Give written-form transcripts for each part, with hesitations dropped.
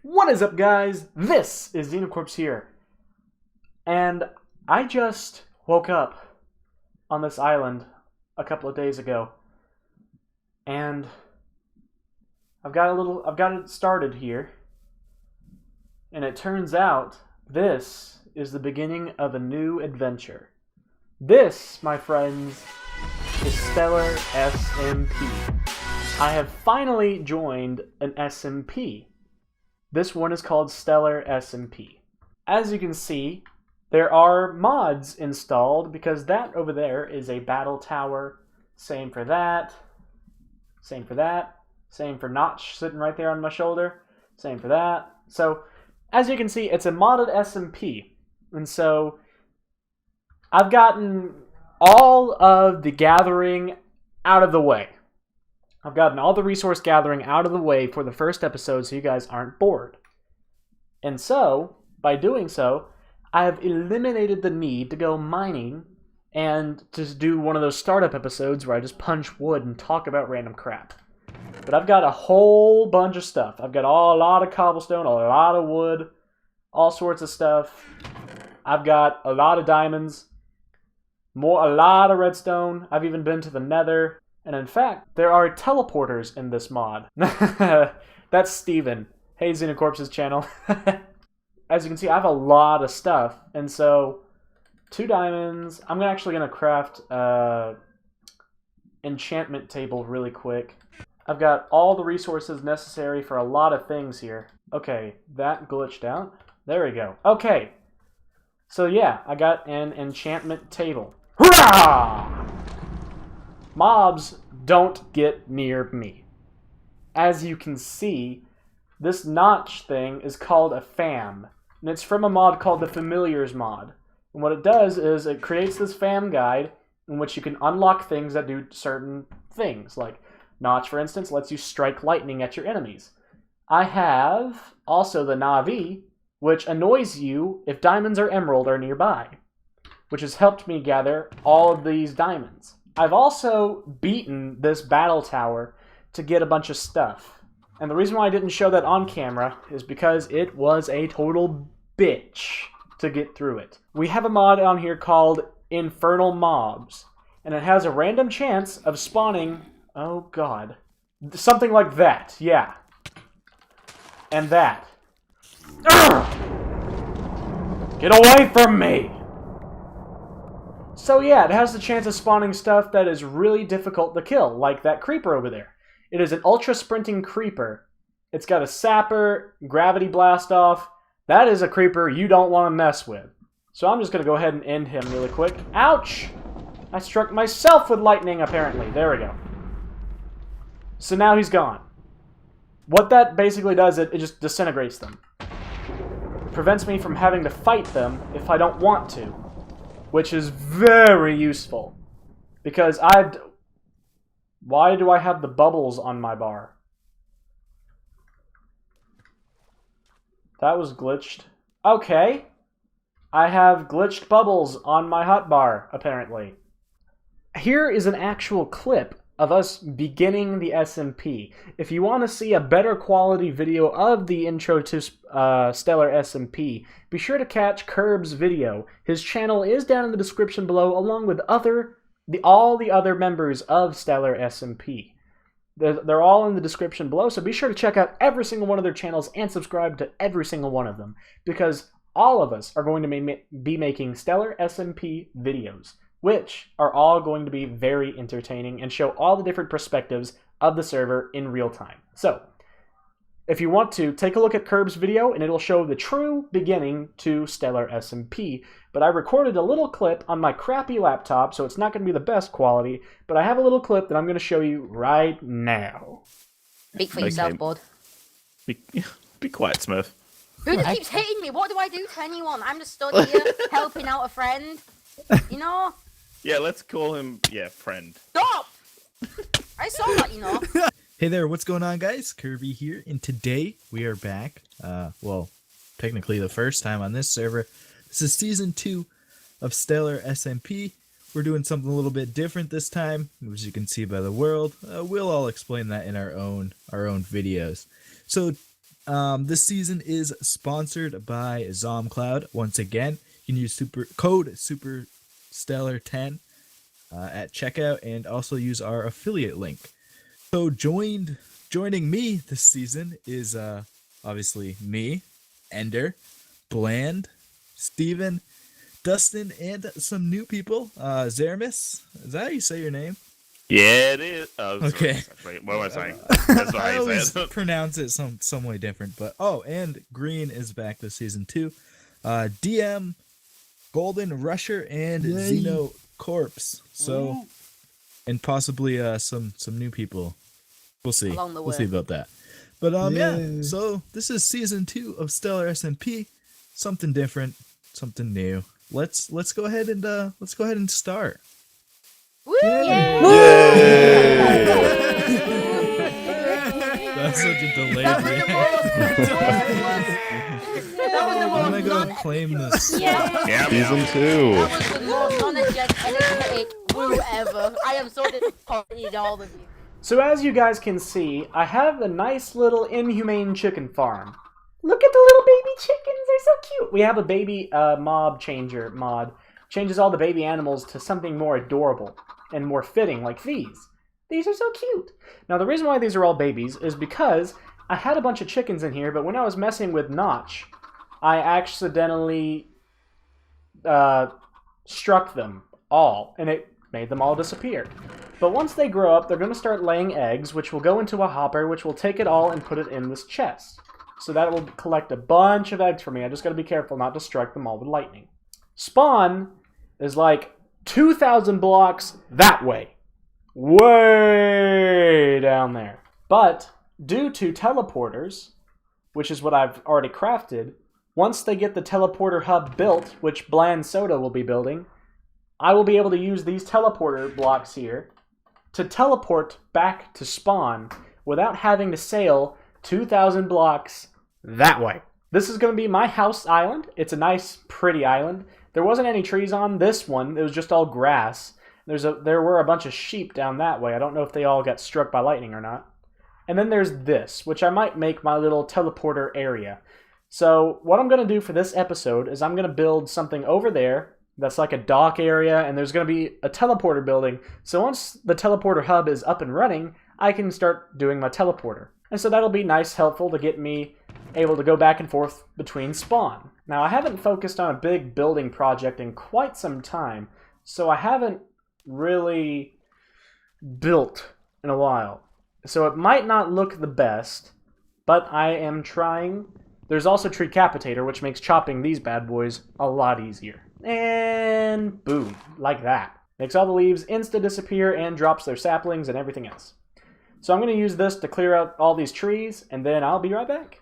What is up, guys? This is Xeno here, and I just woke up on this island a couple of days ago, and I've got it started here, and it turns out this is the beginning of a new adventure. This, my friends, is Stellar SMP. I have finally joined an SMP. This one is called Stellar SMP. As you can see, there are mods installed because that over there is a battle tower. Same for that. Same for that. Same for Notch sitting right there on my shoulder. Same for that. So, as you can see, it's a modded SMP. And so, I've gotten all of the gathering out of the way. I've gotten all the resource gathering out of the way for the first episode so you guys aren't bored. And so, by doing so, I have eliminated the need to go mining and just do one of those startup episodes where I just punch wood and talk about random crap. But I've got a whole bunch of stuff. I've got a lot of cobblestone, a lot of wood, all sorts of stuff. I've got a lot of diamonds, a lot of redstone. I've even been to the nether. And in fact, there are teleporters in this mod. That's Steven. Hey, Xenocorpse's channel. As you can see, I have a lot of stuff. And so, 2 diamonds. I'm actually going to craft enchantment table really quick. I've got all the resources necessary for a lot of things here. Okay, that glitched out. There we go. Okay. So yeah, I got an enchantment table. Hurrah! Mobs don't get near me. As you can see, this notch thing is called a fam, and it's from a mod called the Familiars mod. And what it does is it creates this fam guide in which you can unlock things that do certain things. Like Notch, for instance, lets you strike lightning at your enemies. I have also the Navi, which annoys you if diamonds or emerald are nearby, which has helped me gather all of these diamonds. I've also beaten this battle tower to get a bunch of stuff. And the reason why I didn't show that on camera is because it was a total bitch to get through it. We have a mod on here called Infernal Mobs, and it has a random chance of spawning, oh god, something like that, yeah. And that. Urgh! Get away from me! So yeah, it has the chance of spawning stuff that is really difficult to kill, like that creeper over there. It is an ultra sprinting creeper. It's got a sapper, gravity blast off. That is a creeper you don't want to mess with. So I'm just going to go ahead and end him really quick. Ouch! I struck myself with lightning, apparently. There we go. So now he's gone. What that basically does, it just disintegrates them. It prevents me from having to fight them if I don't want to, which is very useful. Because why do I have the bubbles on my bar? That was glitched. Okay. I have glitched bubbles on my hotbar, apparently. Here is an actual clip of us beginning the SMP. If you want to see a better quality video of the intro to Stellar SMP, be sure to catch Curb's video. His channel is down in the description below, along with all the other members of Stellar SMP. They're all in the description below, so be sure to check out every single one of their channels and subscribe to every single one of them, because all of us are going to be making Stellar SMP videos, which are all going to be very entertaining and show all the different perspectives of the server in real time. So, if you want to, take a look at Curb's video, and it'll show the true beginning to Stellar SMP. But I recorded a little clip on my crappy laptop, so it's not going to be the best quality, but I have a little clip that I'm going to show you right now. Speak for yourself, bud. Be quiet, Smurf. Who just keeps hitting me? What do I do to anyone? I'm just stood here helping out a friend. You know? Yeah, let's call him, friend. Stop! I saw that, you know. Hey there, what's going on, guys? Kirby here, and today we are back. Well, technically the first time on this server. This is Season 2 of Stellar SMP. We're doing something a little bit different this time, as you can see by the world. We'll all explain that in our own videos. So This season is sponsored by ZomCloud. Once again, you can use code SuperStellar10 at checkout and also use our affiliate link. So joining me this season is obviously me, Ender, Bland, Steven, Dustin, and some new people. Zeramis, is that how you say your name? Yeah, it is. Okay. Wait, what am I saying? That's what I I always said. pronounce it some way different, but and Green is back this season too. DM, Golden Rusher, and Xeno Corpse. So, and possibly some new people. We'll see. Along the We'll way. see about that. But yeah. So this is season 2 of Stellar SMP. Something different, something new. Let's go ahead and start. Woo! Yay! That's such a delayed That was the reaction. I'm gonna go most claim this. yeah. Season 2. That was the most energetic woo ever. I am so disappointed in all of you. So as you guys can see, I have a nice little inhumane chicken farm. Look at the little baby chickens, they're so cute. We have a baby mob changer mod. Changes all the baby animals to something more adorable and more fitting, like these. These are so cute. Now the reason why these are all babies is because I had a bunch of chickens in here, but when I was messing with Notch, I accidentally struck them all, and it made them all disappear. But once they grow up, they're going to start laying eggs, which will go into a hopper, which will take it all and put it in this chest. So that will collect a bunch of eggs for me. I just got to be careful not to strike them all with lightning. Spawn is like 2,000 blocks that way. Way down there. But due to teleporters, which is what I've already crafted, once they get the teleporter hub built, which Bland Soda will be building, I will be able to use these teleporter blocks here to teleport back to spawn without having to sail 2,000 blocks that way. This is going to be my house island. It's a nice, pretty island. There wasn't any trees on this one. It was just all grass. There were a bunch of sheep down that way. I don't know if they all got struck by lightning or not. And then there's this, which I might make my little teleporter area. So what I'm going to do for this episode is I'm going to build something over there that's like a dock area, and there's going to be a teleporter building. So once the teleporter hub is up and running, I can start doing my teleporter. And so that'll be nice, helpful to get me able to go back and forth between spawn. Now I haven't focused on a big building project in quite some time, so I haven't really built in a while. So it might not look the best, but I am trying. There's also Treecapitator, which makes chopping these bad boys a lot easier. And boom, like that. Makes all the leaves insta-disappear and drops their saplings and everything else. So I'm going to use this to clear out all these trees, and then I'll be right back.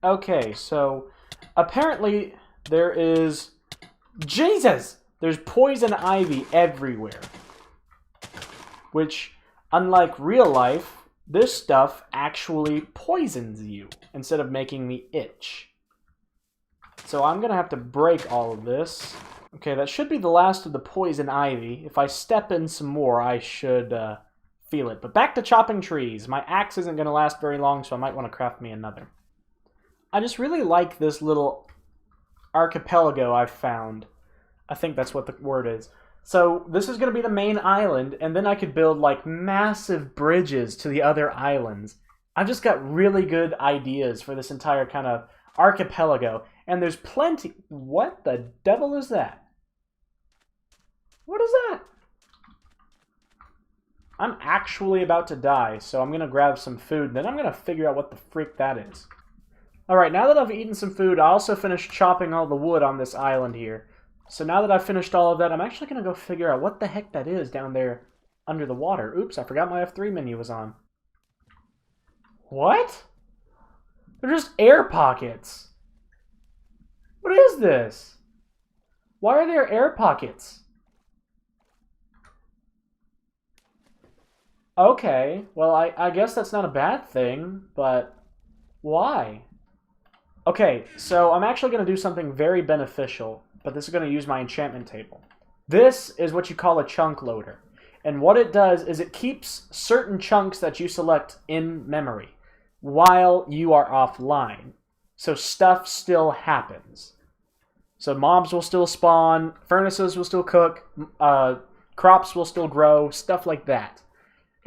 Okay, so apparently there is... Jesus! There's poison ivy everywhere. Which, unlike real life, this stuff actually poisons you instead of making me itch. So I'm going to have to break all of this. Okay, that should be the last of the poison ivy. If I step in some more, I should feel it. But back to chopping trees. My axe isn't going to last very long, so I might want to craft me another. I just really like this little archipelago I've found. I think that's what the word is. So this is going to be the main island, and then I could build like massive bridges to the other islands. I've just got really good ideas for this entire kind of archipelago, and there's plenty... What the devil is that? What is that? I'm actually about to die, so I'm going to grab some food, and then I'm going to figure out what the freak that is. Alright, now that I've eaten some food, I also finished chopping all the wood on this island here. So now that I've finished all of that, I'm actually going to go figure out what the heck that is down there under the water. Oops, I forgot my F3 menu was on. What? They're just air pockets. What is this? Why are there air pockets? Okay, well, I guess that's not a bad thing, but why? Okay, so I'm actually going to do something very beneficial, but this is going to use my enchantment table. This is what you call a chunk loader. And what it does is it keeps certain chunks that you select in memory while you are offline. So stuff still happens. So mobs will still spawn, furnaces will still cook, crops will still grow, stuff like that.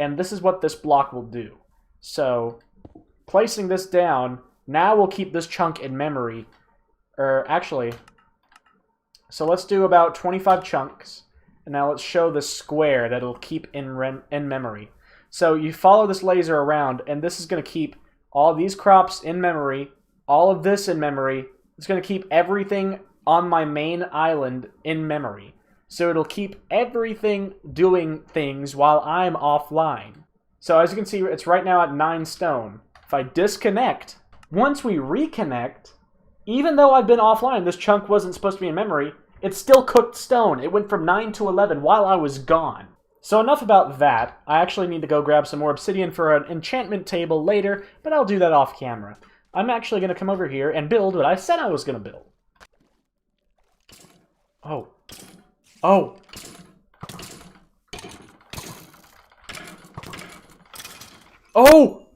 And this is what this block will do. So placing this down, now we'll keep this chunk in memory. Actually, so let's do about 25 chunks. And now let's show the square that it'll keep in memory. So you follow this laser around, and this is going to keep all these crops in memory, all of this in memory. It's going to keep everything on my main island in memory. So it'll keep everything doing things while I'm offline. So as you can see, it's right now at 9 stone. If I disconnect, once we reconnect, even though I've been offline, this chunk wasn't supposed to be in memory, it's still cooked stone. It went from 9 to 11 while I was gone. So enough about that. I actually need to go grab some more obsidian for an enchantment table later, but I'll do that off camera. I'm actually going to come over here and build what I said I was going to build. Oh. Oh! Oh!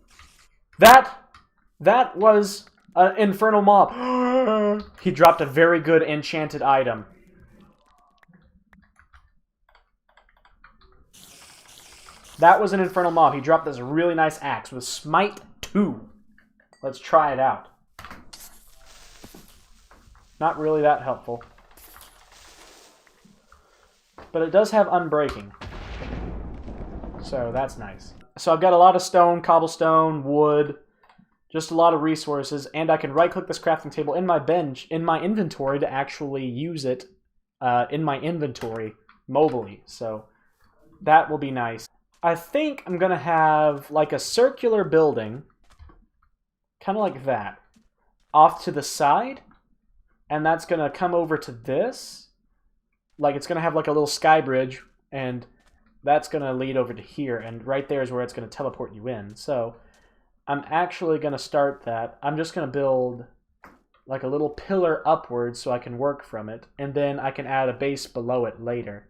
That was an infernal mob. He dropped a very good enchanted item. That was an infernal mob. He dropped this really nice axe with Smite 2. Let's try it out. Not really that helpful. But it does have unbreaking. So that's nice. So I've got a lot of stone, cobblestone, wood, just a lot of resources, and I can right-click this crafting table in my bench, in my inventory, to actually use it in my inventory mobily. So that will be nice. I think I'm going to have like a circular building, kind of like that, off to the side, and that's going to come over to this. Like it's going to have like a little sky bridge, and that's going to lead over to here, and right there is where it's going to teleport you in. So I'm actually going to start that. I'm just going to build like a little pillar upwards so I can work from it, and then I can add a base below it later.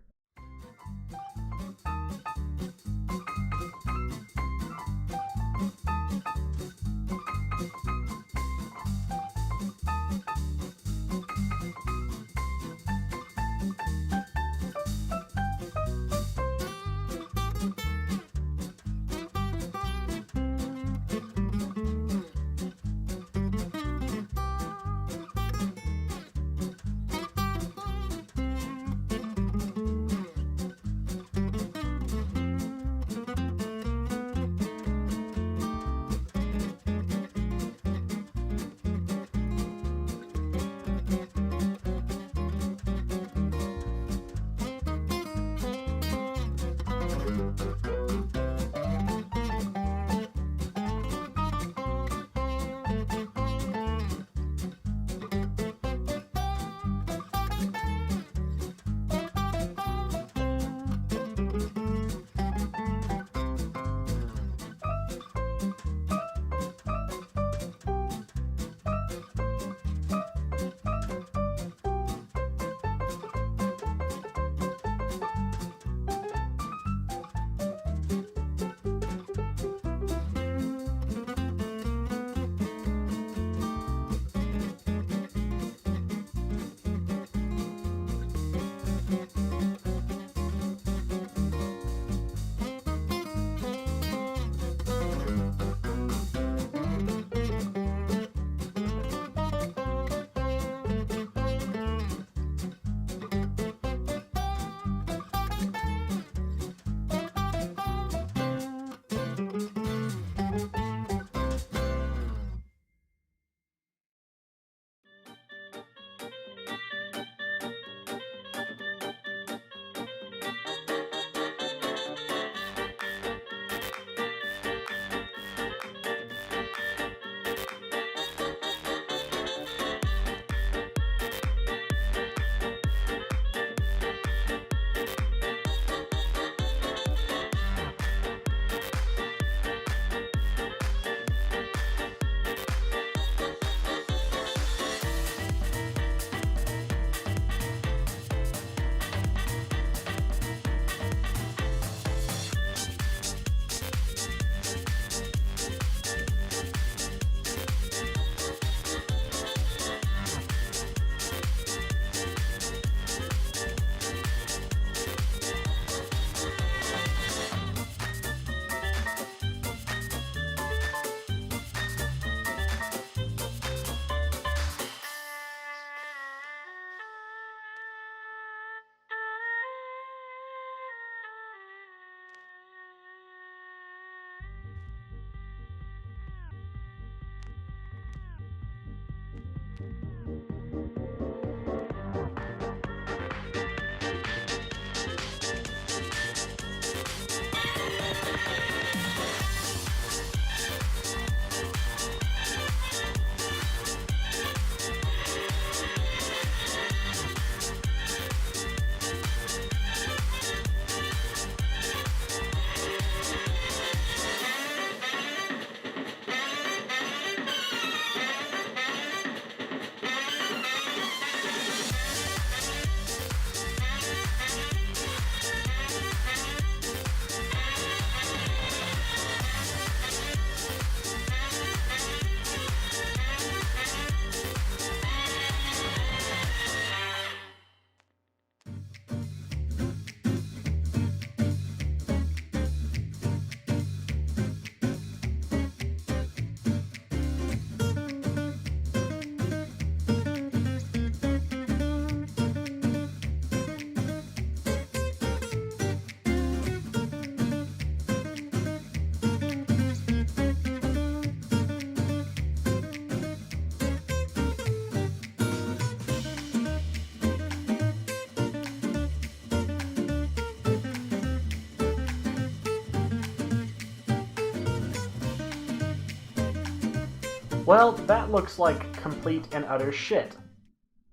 Well, that looks like complete and utter shit.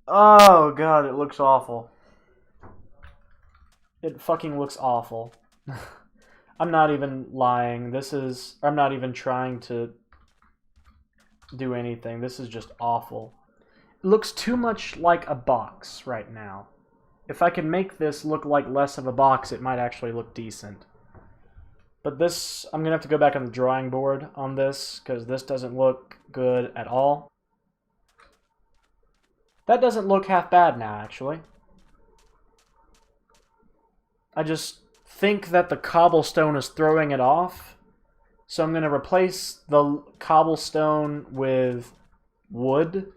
Oh god, it looks awful. It fucking looks awful. I'm not even lying. I'm not even trying to do anything. This is just awful. It looks too much like a box right now. If I can make this look like less of a box, it might actually look decent. But this, I'm going to have to go back on the drawing board on this, because this doesn't look good at all. That doesn't look half bad now, actually. I just think that the cobblestone is throwing it off. So I'm going to replace the cobblestone with wood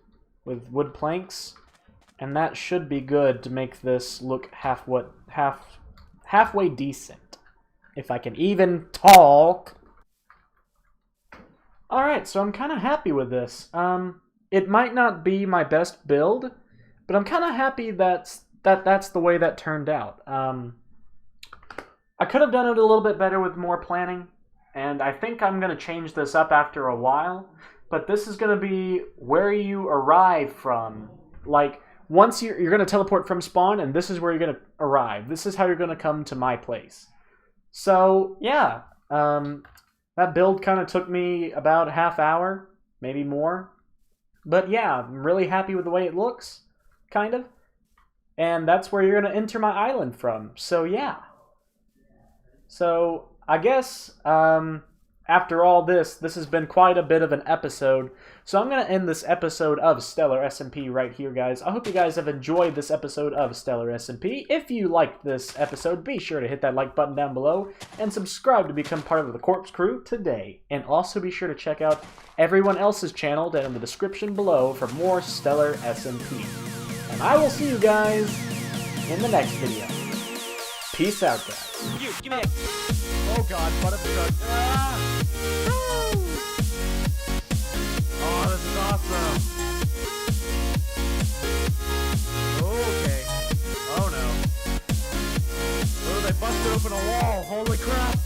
planks. And that should be good to make this look halfway decent. If I can even talk. Alright, so I'm kind of happy with this. It might not be my best build, but I'm kind of happy that's the way that turned out. I could have done it a little bit better with more planning, and I think I'm going to change this up after a while, but this is going to be where you arrive from. Like, once you're going to teleport from spawn, and this is where you're going to arrive. This is how you're going to come to my place. So, yeah, that build kind of took me about a half hour, maybe more. But yeah, I'm really happy with the way it looks, kind of. And that's where you're going to enter my island from, so yeah. So, I guess, after all this has been quite a bit of an episode. So I'm going to end this episode of Stellar SMP right here, guys. I hope you guys have enjoyed this episode of Stellar SMP. If you liked this episode, be sure to hit that like button down below and subscribe to become part of the Corpse Crew today. And also be sure to check out everyone else's channel down in the description below for more Stellar SMP. And I will see you guys in the next video. Peace out, guys. You, give me a... Oh god, butt of the truck. Ah! Oh, this is awesome. Okay. Oh no. Oh, they busted open a wall. Holy crap.